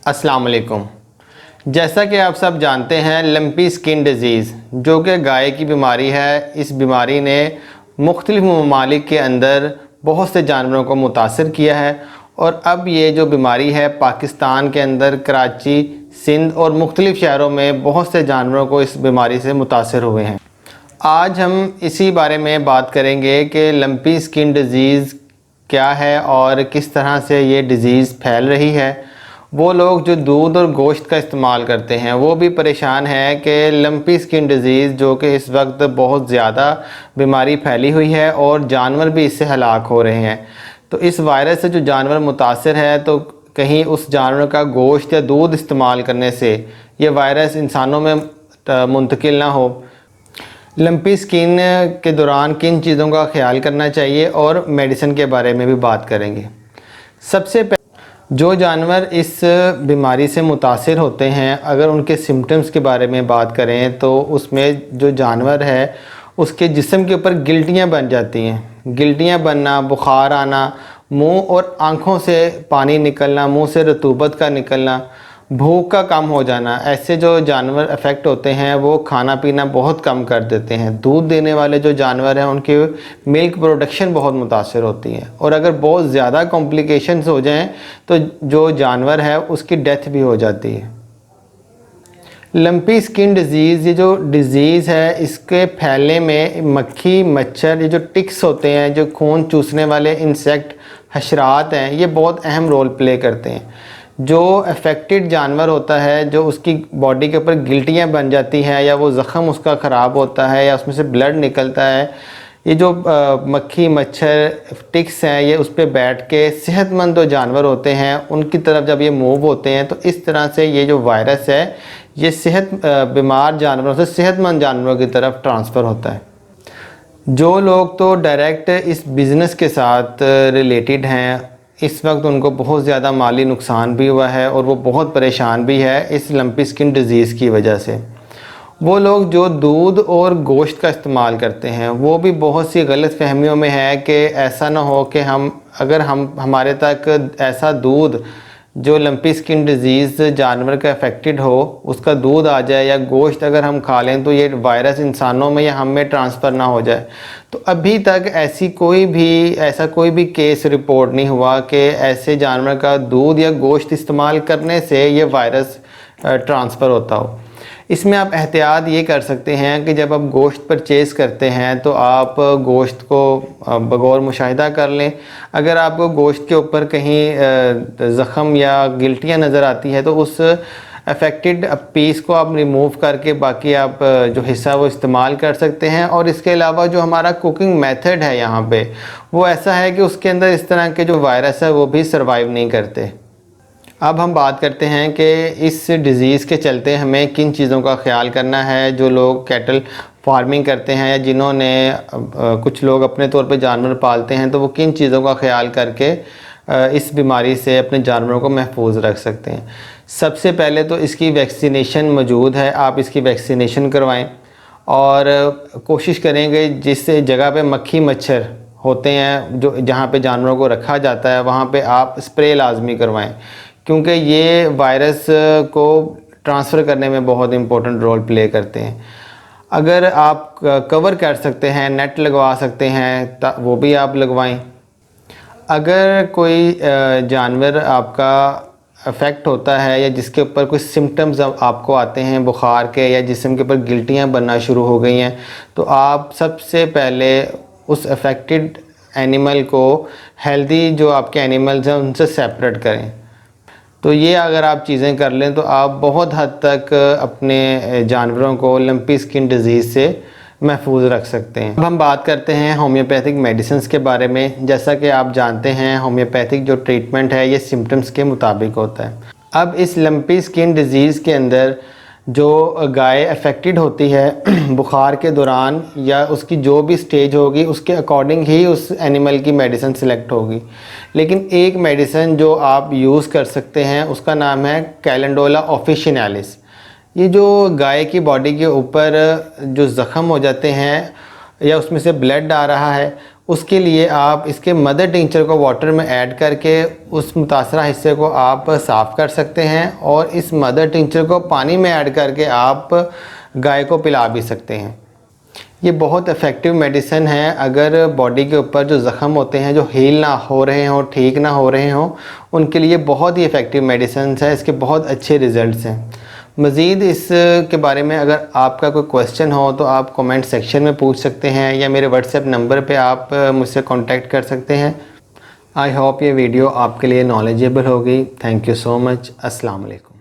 अस्सलाम वालेकुम। जैसा कि आप सब जानते हैं, लंपी स्किन डिज़ीज़ जो कि गाय की बीमारी है, इस बीमारी ने मुख्तलिफ़ ममालिक के अंदर बहुत से जानवरों को मुतासर किया है और अब ये जो बीमारी है पाकिस्तान के अंदर कराची, सिंध और मुख्तलिफ़ शहरों में बहुत से जानवरों को इस बीमारी से मुतासर हुए हैं। आज हम इसी बारे में बात करेंगे कि लंपी स्किन डिज़ीज़ क्या है और किस तरह से ये डिज़ीज़ फैल रही है। वो लोग जो दूध और गोश्त का इस्तेमाल करते हैं वो भी परेशान हैं कि लंपी स्किन डिज़ीज़ जो कि इस वक्त बहुत ज़्यादा बीमारी फैली हुई है और जानवर भी इससे हलाक हो रहे हैं। तो इस वायरस से जो जानवर मुतासर है तो कहीं उस जानवर का गोश्त या दूध इस्तेमाल करने से ये वायरस इंसानों में मुंतकिल ना हो। लंपी स्किन के दौरान किन चीज़ों का ख्याल करना चाहिए और मेडिसिन के बारे में भी बात करेंगे। सबसे पहले जो जानवर इस बीमारी से मुतासिर होते हैं, अगर उनके सिम्टम्स के बारे में बात करें तो उसमें जो जानवर है उसके जिस्म के ऊपर गिल्टियाँ बन जाती हैं। गिल्टियाँ बनना, बुखार आना, मुंह और आँखों से पानी निकलना, मुंह से रतूबत का निकलना, भूख का कम हो जाना, ऐसे जो जानवर अफेक्ट होते हैं वो खाना पीना बहुत कम कर देते हैं। दूध देने वाले जो जानवर हैं उनकी मिल्क प्रोडक्शन बहुत मुतासर होती है और अगर बहुत ज़्यादा कॉम्प्लिकेशंस हो जाएं तो जो जानवर है उसकी डेथ भी हो जाती है। लंपी स्किन डिज़ीज़, ये जो डिज़ीज़ है इसके फैलने में मक्खी, मच्छर, ये जो टिक्स होते हैं, जो खून चूसने वाले इंसेक्ट, हशरात हैं, ये बहुत अहम रोल प्ले करते हैं। जो अफेक्टेड जानवर होता है, जो उसकी बॉडी के ऊपर गिल्टियाँ बन जाती हैं या वो ज़ख़म उसका ख़राब होता है या उसमें से ब्लड निकलता है, ये जो मक्खी, मच्छर, टिक्स हैं, ये उस पर बैठ के सेहतमंद जो जानवर होते हैं उनकी तरफ जब ये मूव होते हैं तो इस तरह से ये जो वायरस है ये बीमार जानवरों से सेहतमंद जानवरों की तरफ ट्रांसफ़र होता है। जो लोग तो डायरेक्ट इस बिज़नेस के साथ रिलेटेड हैं, इस वक्त उनको बहुत ज़्यादा माली नुकसान भी हुआ है और वो बहुत परेशान भी है इस लंपी स्किन डिज़ीज़ की वजह से। वो लोग जो दूध और गोश्त का इस्तेमाल करते हैं वो भी बहुत सी गलत फहमियों में है कि ऐसा ना हो कि हमारे तक ऐसा दूध जो लंपी स्किन डिज़ीज़ जानवर का अफेक्टेड हो उसका दूध आ जाए या गोश्त अगर हम खा लें तो ये वायरस इंसानों में या हम में ट्रांसफ़र ना हो जाए। तो अभी तक ऐसा कोई भी केस रिपोर्ट नहीं हुआ कि ऐसे जानवर का दूध या गोश्त इस्तेमाल करने से ये वायरस ट्रांसफ़र होता हो। इसमें आप एहतियात ये कर सकते हैं कि जब आप गोश्त परचेज़ करते हैं तो आप गोश्त को बगौर मुशाहिदा कर लें। अगर आपको गोश्त के ऊपर कहीं ज़ख़म या गिल्टियाँ नज़र आती है तो उस अफेक्टेड पीस को आप रिमूव करके बाकी आप जो हिस्सा वो इस्तेमाल कर सकते हैं। और इसके अलावा जो हमारा कुकिंग मेथड है यहाँ पे वो ऐसा है कि उसके अंदर इस तरह के जो वायरस है वो भी सर्वाइव नहीं करते। अब हम बात करते हैं कि इस डिज़ीज़ के चलते हमें किन चीज़ों का ख्याल करना है। जो लोग कैटल फार्मिंग करते हैं या जिन्होंने कुछ लोग अपने तौर पे जानवर पालते हैं तो वो किन चीज़ों का ख्याल करके इस बीमारी से अपने जानवरों को महफूज रख सकते हैं। सबसे पहले तो इसकी वैक्सीनेशन मौजूद है, आप इसकी वैक्सीनेशन करवाएं और कोशिश करेंगे जिस जगह पे मक्खी मच्छर होते हैं जो जहाँ पे जानवरों को रखा जाता है वहाँ पे आप स्प्रे लाजमी करवाएं, क्योंकि ये वायरस को ट्रांसफ़र करने में बहुत इम्पोर्टेंट रोल प्ले करते हैं। अगर आप कवर कर सकते हैं, नेट लगवा सकते हैं, वो भी आप लगवाएं। अगर कोई जानवर आपका अफेक्ट होता है या जिसके ऊपर कुछ सिम्टम्स आपको आते हैं बुखार के या जिस्म के ऊपर गिल्टियाँ बनना शुरू हो गई हैं तो आप सबसे पहले उस अफेक्टेड एनिमल को हेल्दी जो आपके एनिमल्स हैं उनसे सेपरेट करें। तो ये अगर आप चीज़ें कर लें तो आप बहुत हद तक अपने जानवरों को लंपी स्किन डिज़ीज़ से महफूज रख सकते हैं। अब हम बात करते हैं होम्योपैथिक मेडिसिन्स के बारे में। जैसा कि आप जानते हैं होम्योपैथिक जो ट्रीटमेंट है ये सिम्टम्स के मुताबिक होता है। अब इस लंपी स्किन डिज़ीज़ के अंदर जो गाय अफेक्टेड होती है बुखार के दौरान या उसकी जो भी स्टेज होगी उसके अकॉर्डिंग ही उस एनिमल की मेडिसिन सिलेक्ट होगी। लेकिन एक मेडिसिन जो आप यूज़ कर सकते हैं उसका नाम है कैलेंडोला ऑफिशिनालिस। ये जो गाय की बॉडी के ऊपर जो ज़ख़म हो जाते हैं या उसमें से ब्लड आ रहा है उसके लिए आप इसके मदर टिंचर को वाटर में ऐड करके उस मुतासरा हिस्से को आप साफ़ कर सकते हैं और इस मदर टिंचर को पानी में ऐड करके आप गाय को पिला भी सकते हैं। ये बहुत इफ़ेक्टिव मेडिसिन है अगर बॉडी के ऊपर जो ज़ख़म होते हैं जो हील ना हो रहे हों, ठीक ना हो रहे हों, उनके लिए बहुत ही इफ़ेक्टिव मेडिसिन है। इसके बहुत अच्छे रिज़ल्ट्स हैं। मज़ीद इस के बारे में अगर आपका कोई क्वेश्चन हो तो आप कमेंट सेक्शन में पूछ सकते हैं या मेरे व्हाट्सएप नंबर पे आप मुझसे कांटेक्ट कर सकते हैं। आई होप ये वीडियो आपके लिए नॉलेजेबल होगी। Thank you so much. अस्सलाम वालेकुम।